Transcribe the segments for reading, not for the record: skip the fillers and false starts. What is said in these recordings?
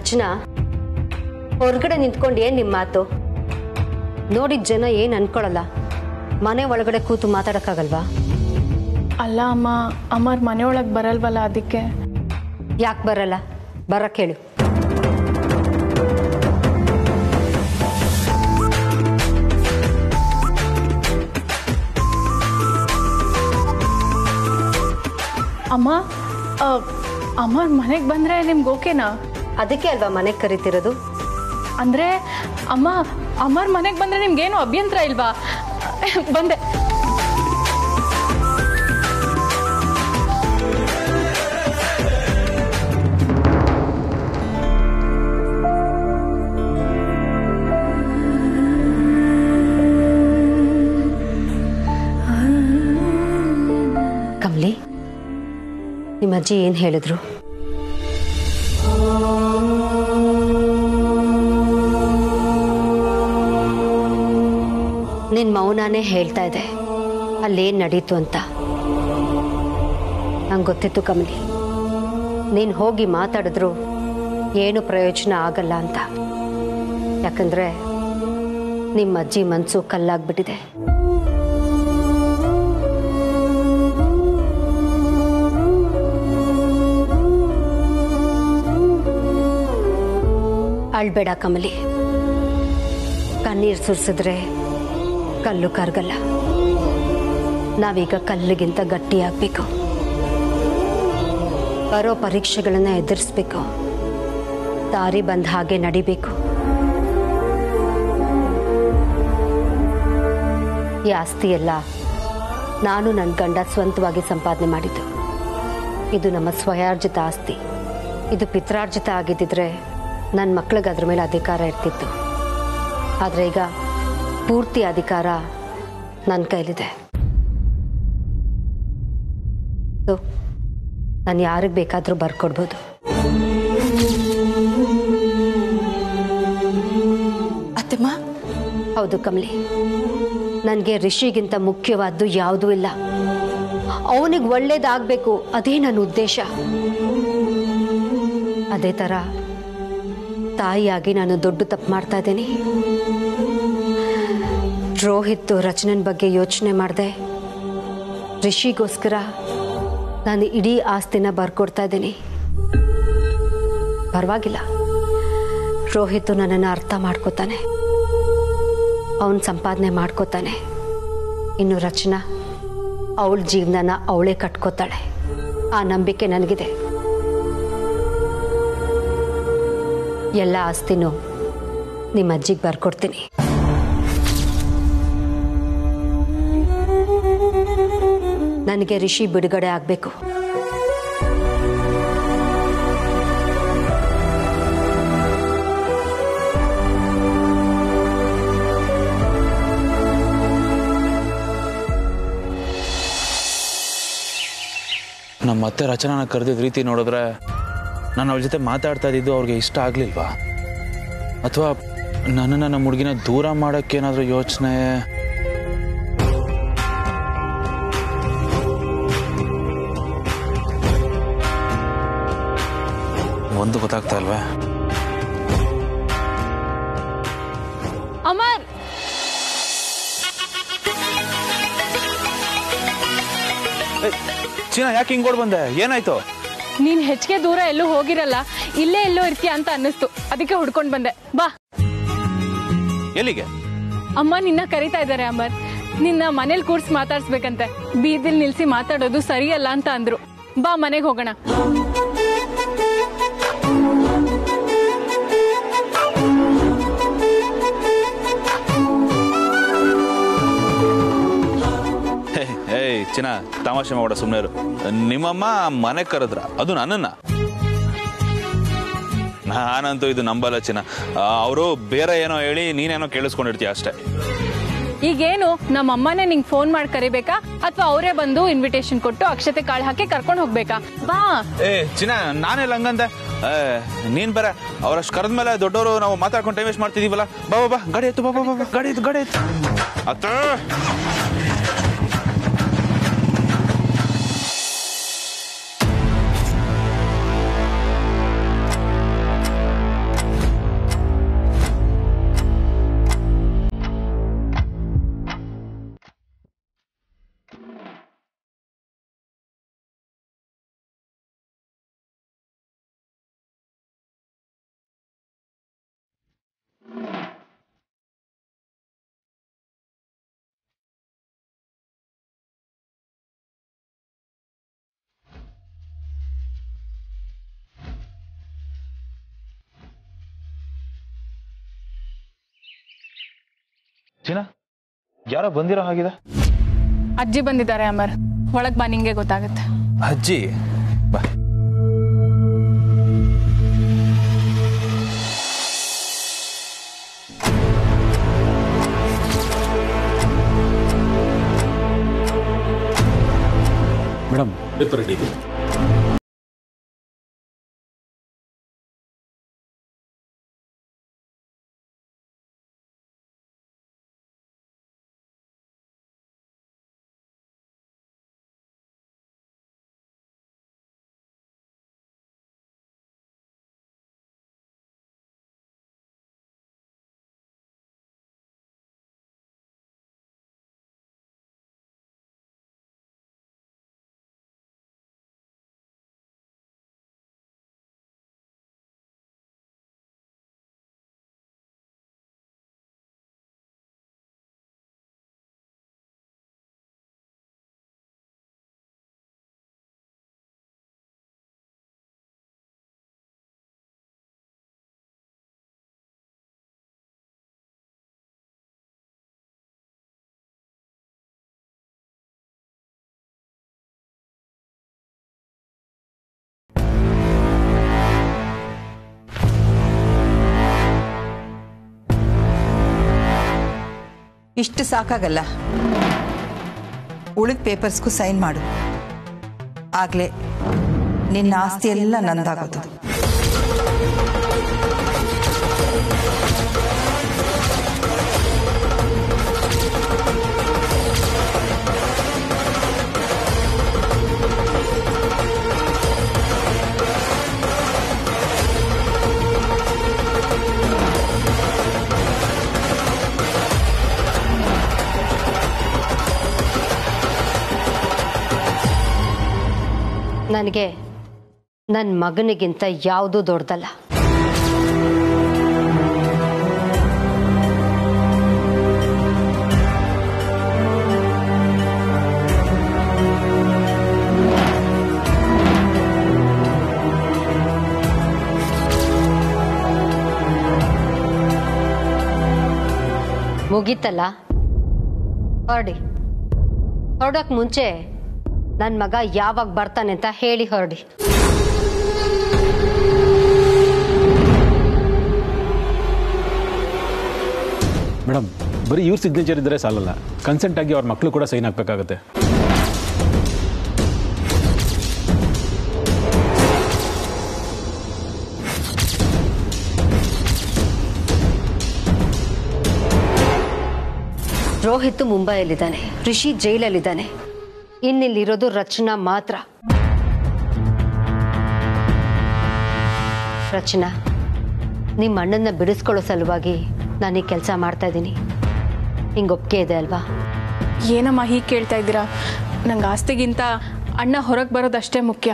ರಚನಾ, ಹೊರಗಡೆ ನಿಂತ್ಕೊಂಡು ಏನ್ ನಿಮ್ಮ ಮಾತು? ನೋಡಿದ ಜನ ಏನ್ ಅನ್ಕೊಳಲ್ಲ, ಮನೆ ಒಳಗಡೆ ಕೂತು ಮಾತಾಡಕ್ಕಾಗಲ್ವಾ? ಅಲ್ಲ ಅಮ್ಮ, ಅಮರ್ ಮನೆಯೊಳಗೆ ಬರಲ್ವಲ್ಲ, ಅದಕ್ಕೆ. ಯಾಕೆ ಬರಲ್ಲ? ಬರಕ್ಕೆ ಹೇಳು. ಅಮ್ಮ, ಅಮರ್ ಮನೆಗೆ ಬಂದ್ರೆ ನಿಮ್ಗೆ ಓಕೆನಾ? ಅದಕ್ಕೆ ಅಲ್ವಾ ಮನೆಗೆ ಕರಿತಿರೋದು? ಅಂದ್ರೆ ಅಮ್ಮ, ಅಮರ್ ಮನೆಗೆ ಬಂದ್ರೆ ನಿಮ್ಗೇನು ಅಭ್ಯಂತರ ಇಲ್ವಾ? ಬಂದೆ. ಕಮಲಿ, ನಿಮ್ಮ ಅಜ್ಜಿ ಏನು ಹೇಳಿದ್ರು? ನಿನ್ನ ಮೌನನೇ ಹೇಳ್ತಾ ಇದೆ ಅಲ್ಲೇನು ನಡೀತು ಅಂತ. ನಂಗೆ ಗೊತ್ತಿತ್ತು ಕಮಲಿ, ನೀನು ಹೋಗಿ ಮಾತಾಡಿದ್ರು ಏನು ಪ್ರಯೋಜನ ಆಗಲ್ಲ ಅಂತ. ಯಾಕಂದ್ರೆ ನಿಮ್ಮ ಅಜ್ಜಿ ಮನಸ್ಸು ಕಲ್ಲಾಗ್ಬಿಟ್ಟಿದೆ. ಅಳ್ಬೇಡ ಕಮಲಿ, ಕಣ್ಣೀರು ಸುರಿಸಿದ್ರೆ ಕಲ್ಲು ಕರಗಲ್ಲ. ನಾವೀಗ ಕಲ್ಲಿಗಿಂತ ಗಟ್ಟಿಯಾಗಬೇಕು. ಬರೋ ಪರೀಕ್ಷೆಗಳನ್ನು ಎದುರಿಸ್ಬೇಕು. ದಾರಿ ಬಂದ ಹಾಗೆ ನಡಿಬೇಕು. ಈ ಆಸ್ತಿ ಎಲ್ಲ ನಾನು ನನ್ನ ಗಂಡ ಸ್ವಂತವಾಗಿ ಸಂಪಾದನೆ ಮಾಡಿದ್ದು. ಇದು ನಮ್ಮ ಸ್ವಯಾರ್ಜಿತ ಆಸ್ತಿ. ಇದು ಪಿತ್ರಾರ್ಜಿತ ಆಗಿದ್ದಿದ್ರೆ ನನ್ನ ಮಕ್ಳಿಗೆ ಅದ್ರ ಮೇಲೆ ಅಧಿಕಾರ ಇರ್ತಿತ್ತು. ಆದರೆ ಈಗ ಪೂರ್ತಿ ಅಧಿಕಾರ ನನ್ನ ಕೈಲಿದೆ. ನಾನು ಯಾರಿಗೆ ಬೇಕಾದರೂ ಬರ್ಕೊಡ್ಬೋದು. ಅತ್ತೆಮ್ಮ? ಹೌದು ಕಮಲಿ, ನನಗೆ ರಿಷಿಗಿಂತ ಮುಖ್ಯವಾದ್ದು ಯಾವುದೂ ಇಲ್ಲ. ಅವನಿಗೆ ಒಳ್ಳೇದಾಗಬೇಕು, ಅದೇ ನನ್ನ ಉದ್ದೇಶ. ಅದೇ ಥರ ತಾಯಿಯಾಗಿ ನಾನು ದೊಡ್ಡ ತಪ್ಪು ಮಾಡ್ತಾ ಇದ್ದೀನಿ. ರೋಹಿತ್ ರಚನನ್ ಬಗ್ಗೆ ಯೋಚನೆ ಮಾಡಿದೆ. ರಿಷಿಗೋಸ್ಕರ ನಾನು ಇಡೀ ಆಸ್ತಿನ ಬರ್ಕೊಡ್ತಾ ಇದ್ದೀನಿ. ಪರವಾಗಿಲ್ಲ, ರೋಹಿತ್ ನನ್ನನ್ನು ಅರ್ಥ ಮಾಡ್ಕೋತಾನೆ, ಅವನು ಸಂಪಾದನೆ ಮಾಡ್ಕೋತಾನೆ. ಇನ್ನು ರಚನಾ ಅವಳ ಜೀವನನ ಅವಳೇ ಕಟ್ಕೋತಾಳೆ. ಆ ನಂಬಿಕೆ ನನಗಿದೆ. ಎಲ್ಲ ಆಸ್ತಿನೂ ನಿಮ್ಮ ಅಜ್ಜಿಗೆ ಬರ್ಕೊಡ್ತೀನಿ. ನನಗೆ ರಿಷಿ ಬಿಡುಗಡೆ ಆಗಬೇಕು. ನಮ್ಮ ಮತ್ತೆ ರಚನಾನ ಕರೆದಿದ್ದ ರೀತಿ ನೋಡಿದ್ರೆ ನಾನು ಅವಳ ಜೊತೆ ಮಾತಾಡ್ತಾ ಇದ್ದಿದ್ದು ಅವ್ರಿಗೆ ಇಷ್ಟ ಆಗ್ಲಿಲ್ವಾ? ಅಥವಾ ನನ್ನನ್ನು ನಮ್ಮ ಹುಡುಗಿನ ದೂರ ಮಾಡೋಕ್ಕೇನಾದರೂ ಯೋಚನೆ? ಒಂದು ಗೊತ್ತಾಗ್ತಾ ಇಲ್ವಾ? ಅಮರ್, ಚೀನಾ, ಯಾಕೆ ಹಿಂಗೋಡ್ ಬಂದೆ? ಏನಾಯ್ತು? ನೀನ್ ಹೆಚ್ಚಿಗೆ ದೂರ ಎಲ್ಲೂ ಹೋಗಿರಲ್ಲ, ಇಲ್ಲೇ ಎಲ್ಲೋ ಇರ್ತೀಯ ಅಂತ ಅನ್ನಿಸ್ತು, ಅದಕ್ಕೆ ಹುಡ್ಕೊಂಡ್ ಬಂದೆ. ಬಾ. ಎಲ್ಲಿಗೆ? ಅಮ್ಮ ನಿನ್ನ ಕರಿತಾ ಇದ್ದಾರೆ ಅಮರ್. ನಿನ್ನ ಮನೇಲಿ ಕೂರ್ಸಿ ಮಾತಾಡ್ಸ್ಬೇಕಂತೆ. ಬೀದಿಲ್ ನಿಲ್ಸಿ ಮಾತಾಡೋದು ಸರಿಯಲ್ಲ ಅಂತ ಅಂದ್ರು. ಬಾ, ಮನೆಗೆ ಹೋಗೋಣ. ಏಯ್ ಚಿನ್ನ, ತಮಾಷೆ ಮಾಡ, ಸುಮ್ಮನೆ ಇರು. ನಿಮ್ಮಮ್ಮ ಮನೆ ಕರೆದ್ರ, ಅದು ನನ್ನನ್ನ? ನಾನಂತೂ ಇದು ನಂಬಲ್ಲ ಚಿನ್ನ. ಅವರು ಬೇರೆ ಏನೋ ಹೇಳಿ ನೀನೇನೋ ಕೇಳಿಸ್ಕೊಂಡಿರ್ತೀಯ ಅಷ್ಟೇ. ಈಗೇನು ನಮ್ಮ ಅಮ್ಮನೇ ನಿಂಗೆ ಫೋನ್ ಮಾಡಿ ಕರಿಬೇಕಾ, ಅಥವಾ ಅವರೇ ಬಂದು ಇನ್ವಿಟೇಷನ್ ಕೊಟ್ಟು ಅಕ್ಷತೆ ಕಾಳು ಹಾಕಿ ಕರ್ಕೊಂಡು ಹೋಗ್ಬೇಕಾ? ಬಾ. ಚಿನ್ನ, ನಾನೆಲ್ಲ ಹಂಗಂದೆ? ನೀನ್ ಬೇರೆ ಅವ್ರಷ್ಟು ಕರೆದ್ಮೇಲೆ ದೊಡ್ಡವರು ನಾವು ಮಾತಾಡ್ಕೊಂಡು ಟೈಮ್ ವೇಸ್ಟ್ ಮಾಡ್ತಿದೀವಲ್ಲ. ಬಾ ಬಾ, ಗಾಡಿ ಎತ್ತು. ಬಾ ಬಾ ಬಾ, ಗಾಡಿ ಎತ್ತು, ಗಾಡಿ ಎತ್ತು. ಅತ್ತ ಚಿನ್ನ ಯಾರೋ ಬಂದಿರೋ ಹಾಗಿದೆ. ಅಜ್ಜಿ ಬಂದಿದ್ದಾರೆ ಅಮರ್, ಒಳಗ್ ಬಾ, ನಿಂಗೆ ಗೊತ್ತಾಗುತ್ತೆ. ಅಜ್ಜಿ ಬಾ. ಮೇಡಮ್ ಪೇಪರ್ ರೆಡಿ ಇದೆ. ಇಷ್ಟು ಸಾಕಾಗಲ್ಲ, ಉಳಿದ ಪೇಪರ್ಸ್ಗೂ ಸೈನ್ ಮಾಡು. ಆಗ್ಲೇ ನಿನ್ನ ಆಸ್ತಿ ಎಲ್ಲ ನಂದಾಗೋದು. ನನಗೆ ನನ್ನ ಮಗನಿಗಿಂತ ಯಾವುದೂ ದೊಡ್ಡದಲ್ಲ. ಮುಗೀತಲ್ಲ, ಹೊರಡಿ. ಹೊರಡೋಕೆ ಮುಂಚೆ ನನ್ನ ಮಗ ಯಾವಾಗ ಬರ್ತಾನೆ ಅಂತ ಹೇಳಿ ಹೊರಡಿ. ಮೇಡಮ್, ಬರೀ ಇವ್ರ ಸಿಗ್ನೇಚರ್ ಇದ್ದರೆ ಸಾಲಲ್ಲ, ಕನ್ಸೆಂಟ್ ಆಗಿ ಅವ್ರ ಮಕ್ಕಳು ಕೂಡ ಸೈನ್ ಹಾಕಬೇಕಾಗತ್ತೆ. ರೋಹಿತ್ ಮುಂಬೈಯಲ್ಲಿದ್ದಾನೆ, ರಿಷಿ ಜೈಲಲ್ಲಿದ್ದಾನೆ. ಇನ್ನಿಲ್ಲಿರೋದು ರಚನಾ ಮಾತ್ರ. ರಚನಾ, ನಿಮ್ಮ ಅಣ್ಣನ ಬಿಡಿಸ್ಕೊಳ್ಳೋ ಸಲುವಾಗಿ ನಾನು ಈ ಕೆಲಸ ಮಾಡ್ತಾ ಇದ್ದೀನಿ. ಹಿಂಗೆ ಒಪ್ಪಿಗೆ ಇದೆ ಅಲ್ವಾ? ಏನಮ್ಮ ಹೀಗೆ ಕೇಳ್ತಾ ಇದ್ದೀರಾ? ನಂಗೆ ಆಸ್ತಿಗಿಂತ ಅಣ್ಣ ಹೊರಗೆ ಬರೋದಷ್ಟೇ ಮುಖ್ಯ.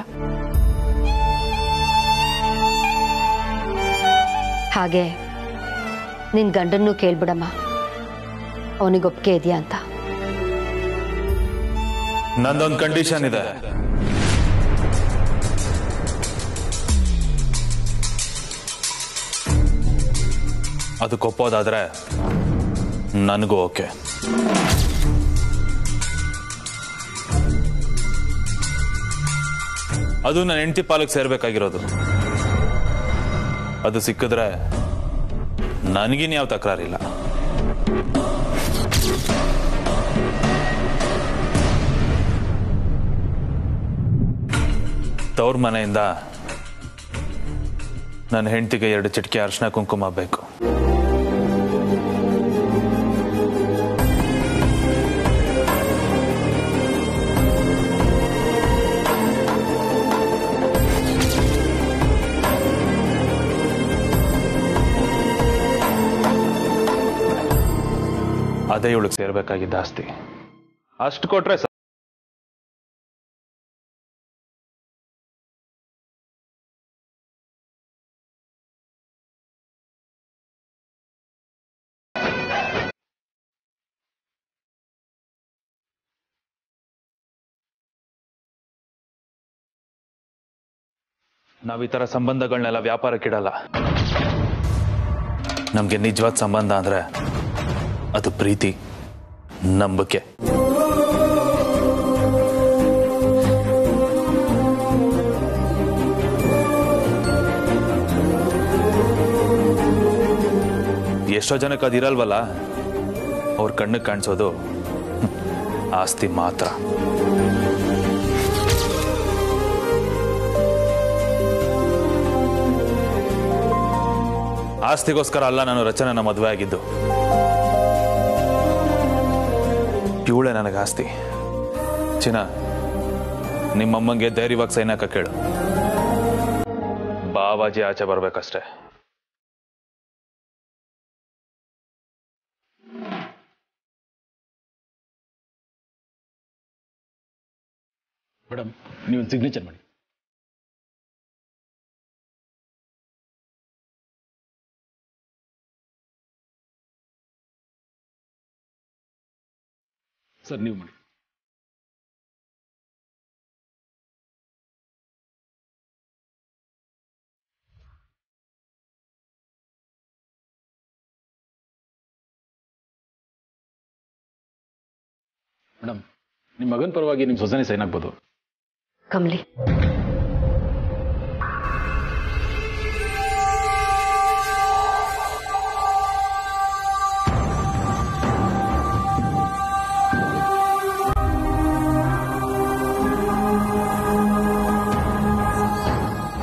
ಹಾಗೆ ನಿನ್ನ ಗಂಡನ್ನೂ ಕೇಳ್ಬಿಡಮ್ಮ, ಅವನಿಗೆ ಒಪ್ಪಿಗೆ ಇದೆಯಾ ಅಂತ. ನಂದೊಂದು ಕಂಡೀಷನ್ ಇದೆ. ಅದಕ್ಕೆ ಒಪ್ಪೋದಾದ್ರೆ ನನಗೂ ಓಕೆ. ಅದು ನನ್ನ ಹೆಂಡತಿ ಪಾಲಕ್ಕೆ ಸೇರ್ಬೇಕಾಗಿರೋದು. ಅದು ಸಿಕ್ಕಿದ್ರೆ ನನಗಿನ್ಯಾವ ತಕರಾರಿಲ್ಲ. ತವ್ರ ಮನೆಯಿಂದ ನನ್ನ ಹೆಂಡತಿಗೆ 2 ಚಿಟಿಕೆ ಅರಿಶಿನ ಕುಂಕುಮ ಬೇಕು. ಅದೇ ಇವಳಿಗೆ ಸೇರ್ಬೇಕಾಗಿದ್ದ ಆಸ್ತಿ. ಅಷ್ಟು ಕೊಟ್ರೆ ನಾವ್ ಈ ತರ ಸಂಬಂಧಗಳನ್ನೆಲ್ಲ ವ್ಯಾಪಾರಕ್ಕಿಡಲ್ಲ. ನಮ್ಗೆ ನಿಜವಾದ ಸಂಬಂಧ ಅಂದ್ರೆ ಅದು ಪ್ರೀತಿ, ನಂಬಿಕೆ. ಎಷ್ಟೋ ಜನಕ್ಕೆ ಅದಿರಲ್ವಲ್ಲ, ಅವ್ರ ಕಣ್ಣಿಗೆ ಕಾಣಿಸೋದು ಆಸ್ತಿ ಮಾತ್ರ. ಆಸ್ತಿಗೋಸ್ಕರ ಅಲ್ಲ ನಾನು ರಚನೆನ ಮದುವೆ ಆಗಿದ್ದು. ಇವಳೆ ನನಗೆ ಆಸ್ತಿ. ಚಿನ್ನ, ನಿಮ್ಮಮ್ಮಂಗೆ ಧೈರ್ಯವಾಗಿ ಸೈನ್ ಹಾಕ ಕೇಳು. ಬಾಬಾಜಿ ಆಚೆ ಬರ್ಬೇಕಷ್ಟೇ. ಮೇಡಮ್, ನೀವು ಸಿಗ್ನೇಚರ್ ಮಾಡಿ. ಸರ್, ನೀವು ಮಾಡಿ. ಮೇಡಮ್, ನಿಮ್ಮ ಮಗನ ಪರವಾಗಿ ನಿಮ್ಮ ಸೊಸೆನೇ ಸೈನ್ ಆಗ್ಬೋದು. ಕಮಲಿ,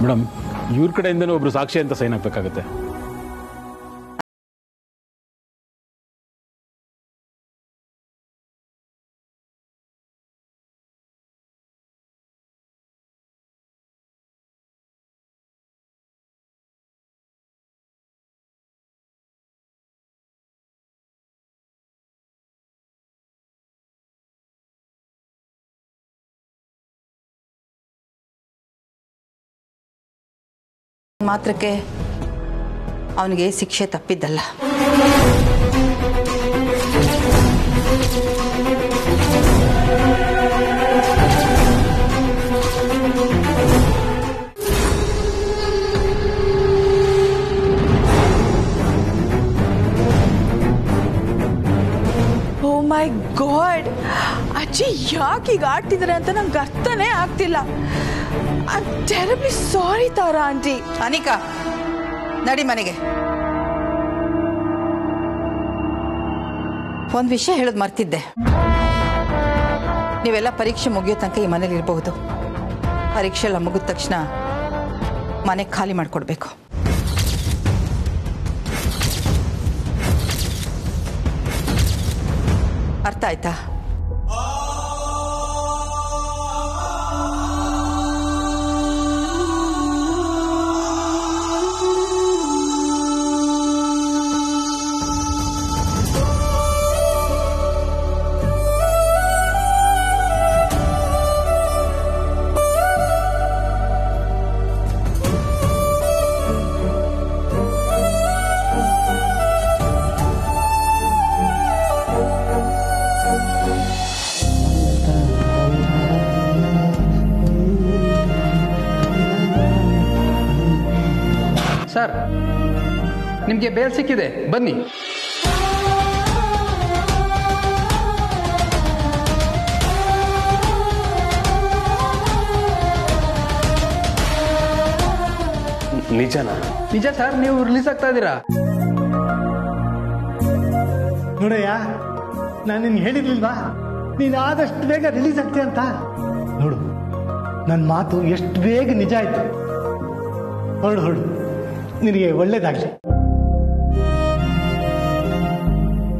ಮೇಡಮ್, ಇವ್ರ ಕಡೆಯಿಂದನೂ ಒಬ್ರು ಸಾಕ್ಷಿ ಅಂತ ಸೈನ್ ಹಾಕ್ಬೇಕಾಗತ್ತೆ. ಮಾತ್ರಕ್ಕೆ ಅವನಿಗೆ ಶಿಕ್ಷೆ ತಪ್ಪಿದ್ದಲ್ಲ. ಓ ಮೈ ಗಾಡ್, ಅಜ್ಜಿ ಯಾಕೆ ಈಗ ಆಡ್ತಿದ್ದಾರೆ ಅಂತ ನಂಗೆ ಅರ್ಥನೇ ಆಗ್ತಿಲ್ಲ. I am terribly sorry Tara aunty. Anika, ನಡಿ ಮನೆಗೆ. ಒಂದು ವಿಷಯ ಹೇಳೋದು ಮರ್ತಿದ್ದೆ. ನೀವೆಲ್ಲ ಪರೀಕ್ಷೆ ಮುಗಿಯೋ ತನಕ ಈ ಮನೇಲಿ ಇರಬಹುದು. ಪರೀಕ್ಷೆ ಎಲ್ಲ ಮುಗಿದ ತಕ್ಷಣ ಮನೆ ಖಾಲಿ ಮಾಡಿಕೊಡ್ಬೇಕು. ಅರ್ಥ ಆಯ್ತಾ? ಸರ್, ನಿಮಗೆ ಬೇಲ್ ಸಿಕ್ಕಿದೆ, ಬನ್ನಿ. ನಿಜನಾ? ನಿಜ ಸರ್, ನೀವು ರಿಲೀಸ್ ಆಗ್ತಾ ಇದ್ದೀರಾ. ನೋಡಯ್ಯ, ನಾನು ನಿನ್ಗೆ ಹೇಳಿರ್ಲಿಲ್ವಾ ನೀನು ಆದಷ್ಟು ಬೇಗ ರಿಲೀಸ್ ಆಗ್ತೀಯ ಅಂತ. ನೋಡು, ನನ್ನ ಮಾತು ಎಷ್ಟು ಬೇಗ ನಿಜ ಆಯ್ತು. ಹೊರಡು ಹೊರಡು, ನಿನಗೆ ಒಳ್ಳೇದಾಗಲಿ.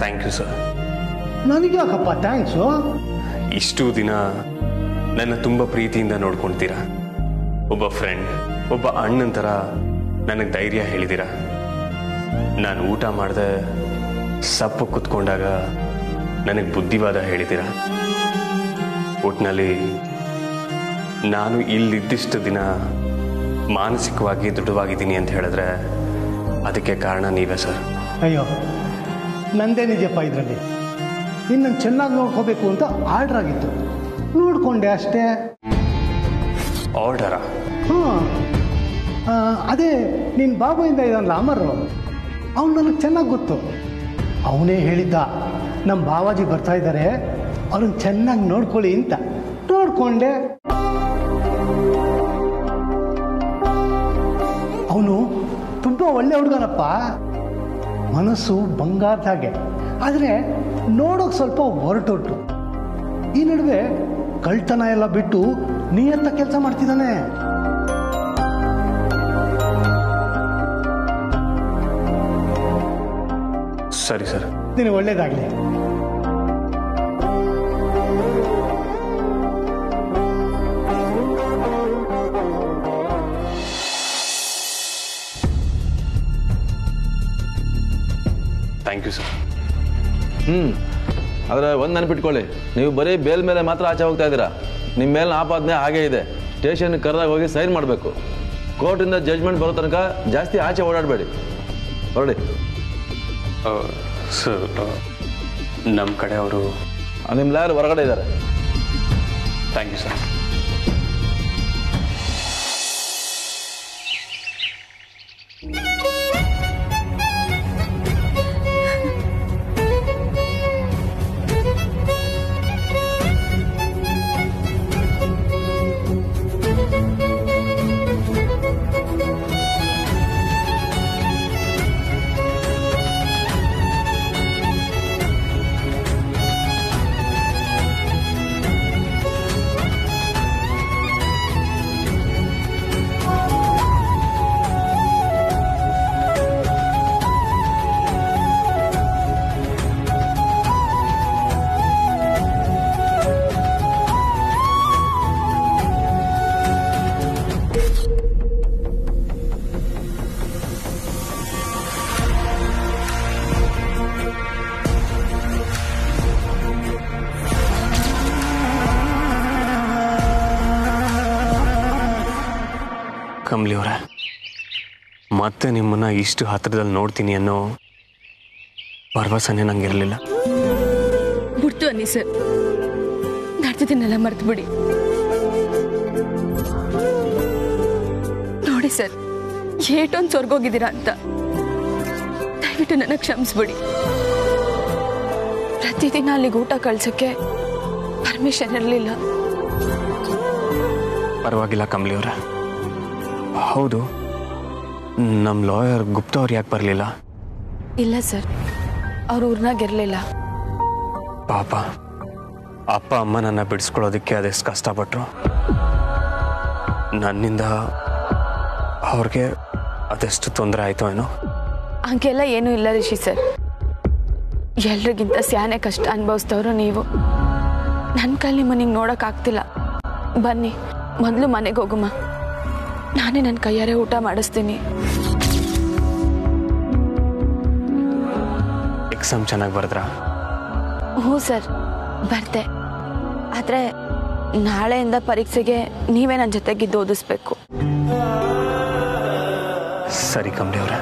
Thank you sir. ನನಗೆ ಯಾಕಪ್ಪ ಥ್ಯಾಂಕ್ಸು? ಇಷ್ಟು ದಿನ ನನ್ನ ತುಂಬ ಪ್ರೀತಿಯಿಂದ ನೋಡ್ಕೊಳ್ತೀರಾ. ಒಬ್ಬ ಫ್ರೆಂಡ್, ಒಬ್ಬ ಅಣ್ಣನ ಥರ ನನಗೆ ಧೈರ್ಯ ಹೇಳಿದ್ದೀರಾ. ನಾನು ಊಟ ಮಾಡದೆ ಸಪ್ಪು ಕೂತ್ಕೊಂಡಾಗ ನನಗೆ ಬುದ್ಧಿವಾದ ಹೇಳಿದ್ದೀರಾ. ಒಟ್ಟಿನಲ್ಲಿ ನಾನು ಇಲ್ಲಿದ್ದಿಷ್ಟು ದಿನ ಮಾನಸಿಕವಾಗಿ ದೃಢವಾಗಿದ್ದೀನಿ ಅಂತ ಹೇಳಿದ್ರೆ ಅದಕ್ಕೆ ಕಾರಣ ನೀವೇ ಸರ್. ಅಯ್ಯೋ, ನಂದೇನಿದೆಯಪ್ಪ ಇದರಲ್ಲಿ. ನಿನ್ನನ್ನು ಚೆನ್ನಾಗಿ ನೋಡ್ಕೋಬೇಕು ಅಂತ ಆರ್ಡರ್ ಆಗಿತ್ತು, ನೋಡಿಕೊಂಡೆ ಅಷ್ಟೇ. ಆರ್ಡರಾ? ಹಾಂ, ಅದೇ ನಿನ್ನ ಬಾಬುಯಿಂದ ಇದ್ದಾನಲ್ಲ ಅಮರು, ಅವ್ನು ನನಗೆ ಚೆನ್ನಾಗಿ ಗೊತ್ತು. ಅವನೇ ಹೇಳಿದ್ದ ನಮ್ಮ ಬಾವಾಜಿ ಬರ್ತಾ ಇದ್ದಾರೆ, ಅವ್ರನ್ನ ಚೆನ್ನಾಗಿ ನೋಡ್ಕೊಳ್ಳಿ ಅಂತ. ನೋಡ್ಕೊಂಡೆ. ಅವನು ತುಂಬ ಒಳ್ಳೆ ಹುಡುಗನಪ್ಪ, ಮನಸ್ಸು ಬಂಗಾರದ ಹಾಗೆ. ಆದರೆ ನೋಡೋಕೆ ಸ್ವಲ್ಪ ಹೊರಟೊಟ್ಟು. ಈ ನಡುವೆ ಕಳ್ತನ ಎಲ್ಲ ಬಿಟ್ಟು ನಿಯತ್ತ ಕೆಲಸ ಮಾಡ್ತಿದ್ದಾನೆ. ಸರಿ ಸರ್, ನಿನಗೆ ಒಳ್ಳೇದಾಗಲಿ. Thank you sir. ಆದರೆ ಒಂದು ನೆನಪಿಟ್ಕೊಳ್ಳಿ, ನೀವು ಬರೀ ಬೇಲ್ ಮೇಲೆ ಮಾತ್ರ ಆಚೆ ಹೋಗ್ತಾ ಇದ್ದೀರಾ. ನಿಮ್ಮ ಮೇಲಿನ ಆಪಾದನೆ ಹಾಗೇ ಇದೆ. ಸ್ಟೇಷನ್ಗೆ ಕರೆದಾಗ ಹೋಗಿ ಸೈನ್ ಮಾಡಬೇಕು. ಕೋರ್ಟಿಂದ ಜಡ್ಜ್ಮೆಂಟ್ ಬರೋ ತನಕ ಜಾಸ್ತಿ ಆಚೆ ಓಡಾಡಬೇಡಿ. ಹೊರಡಿ. ಸರ್, ನಮ್ಮ ಕಡೆ ಅವರು ನಿಮ್ಮ ಲಾಯರ್ ಹೊರಗಡೆ ಇದ್ದಾರೆ. Thank you sir. ಕಮಲಿ ಅವರೇ, ಮತ್ತೆ ನಿಮ್ಮನ್ನ ಇಷ್ಟು ಹತ್ರದಲ್ಲಿ ನೋಡ್ತೀನಿ ಅನ್ನೋ ಭರವಸೆನೇ ನಂಗಿರಲಿಲ್ಲ. ಬಿಡ್ತು ಅನ್ನಿ ಸರ್, ನಡೆದಿದ್ದನ್ನೆಲ್ಲ ಮರ್ತು ಬಿಡಿ. ನೋಡಿ ಸರ್, ಏಟೊಂದು ಸ್ವರ್ಗೋಗಿದ್ದೀರಾ ಅಂತ. ದಯವಿಟ್ಟು ನನ್ನ ಕ್ಷಮಿಸ್ಬಿಡಿ. ಪ್ರತಿದಿನ ಅಲ್ಲಿಗೆ ಊಟ ಕಳ್ಸೋಕ್ಕೆ ಪರ್ಮಿಷನ್ ಇರಲಿಲ್ಲ. ಪರವಾಗಿಲ್ಲ ಕಮಲಿ ಅವರೇ. ಹೌದು, ನಮ್ಮ ಲಾಯರ್ ಗುಪ್ತಾ ಅವ್ರು ಯಾಕೆ ಬರಲಿಲ್ಲ? ಇಲ್ಲ ಸರ್, ಅವ್ರ ಊರ್ನಾಗಿರಲಿಲ್ಲ. ಪಾಪ, ಅಪ್ಪ ಅಮ್ಮ ನನ್ನ ಬಿಡಿಸ್ಕೊಳ್ಳೋದಕ್ಕೆ ಅದೆಷ್ಟು ಕಷ್ಟಪಟ್ಟರು. ನನ್ನಿಂದ ಅವ್ರಿಗೆ ಅದೆಷ್ಟು ತೊಂದರೆ ಆಯಿತು ಏನೋ. ಹಂಗೆಲ್ಲ ಏನೂ ಇಲ್ಲ ರಿಷಿ ಸರ್. ಎಲ್ರಿಗಿಂತ ಸ್ಯಾನೆ ಕಷ್ಟ ಅನುಭವಿಸ್ತವ್ರು ನೀವು. ನನ್ನ ಕೈಲಿ ನಿಮ್ಮನಿಗೆ ನೋಡೋಕ್ಕಾಗ್ತಿಲ್ಲ. ಬನ್ನಿ, ಮೊದಲು ಮನೆಗೆ ಹೋಗುಮ್ಮ. ನಾನೇ ನನ್ನ ಕೈಯಾರೆ ಊಟ ಮಾಡಿಸ್ತೀನಿ. ಎಕ್ಸಾಮ್ ಚೆನ್ನಾಗಿ ಬರೆದ್ರಾ? ಹ್ಞೂ ಸರ್, ಬರ್ದೆ. ಆದರೆ ನಾಳೆಯಿಂದ ಪರೀಕ್ಷೆಗೆ ನೀವೇ ನನ್ನ ಜೊತೆಗಿದ್ದು ಓದಿಸ್ಬೇಕು. ಸರಿ ಕಮಲಿ ಅವರೇ.